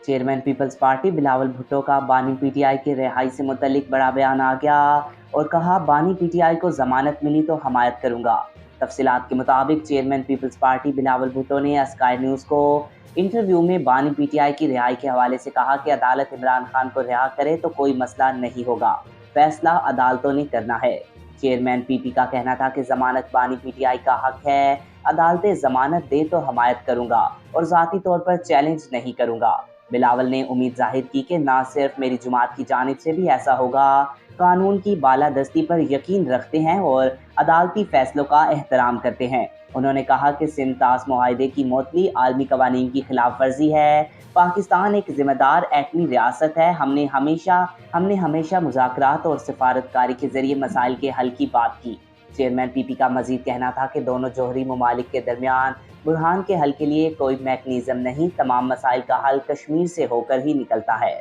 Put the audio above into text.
Chairman Peoples Party Bilawal Bhutto का बानी PTI की रिहाई से मुतल्लिक बड़ा बयान आ गया और कहा, बानी पीटीआई को जमानत मिली तो हमायत करूंगा। तफसीलात के मुताबिक चेयरमैन पीपल्स पार्टी बिलावल भुट्टो ने स्काई न्यूज़ को इंटरव्यू में बानी पीटीआई की रिहाई के हवाले से कहा कि अदालत इमरान खान को रिहा करे तो कोई मसला नहीं होगा, फैसला अदालतों ने करना है। चेयरमैन पीपी का कहना था कि जमानत बानी पीटीआई का हक है, अदालतें जमानत दे तो हमायत करूंगा और ज़ाती तौर पर चैलेंज नहीं करूंगा। बिलावल ने उम्मीद जाहिर की कि ना सिर्फ मेरी जमात की जानिब से भी ऐसा होगा, कानून की बालादस्ती पर यकीन रखते हैं और अदालती फैसलों का एहतराम करते हैं। उन्होंने कहा कि सिंध ताश मुआहदे की मोतली आलमी कवानीन की खिलाफ वर्जी है। पाकिस्तान एक जिम्मेदार एटमी रियासत है। हमने हमेशा मुज़ाकरात और सिफारतकारी के जरिए मसाइल के हल की बात की। चेयरमैन पीपी का मजीद कहना था कि दोनों जोहरी ममालिक के दरमियान बुरहान के हल के लिए कोई मैकेनिज्म नहीं, तमाम मसाइल का हल कश्मीर से होकर ही निकलता है।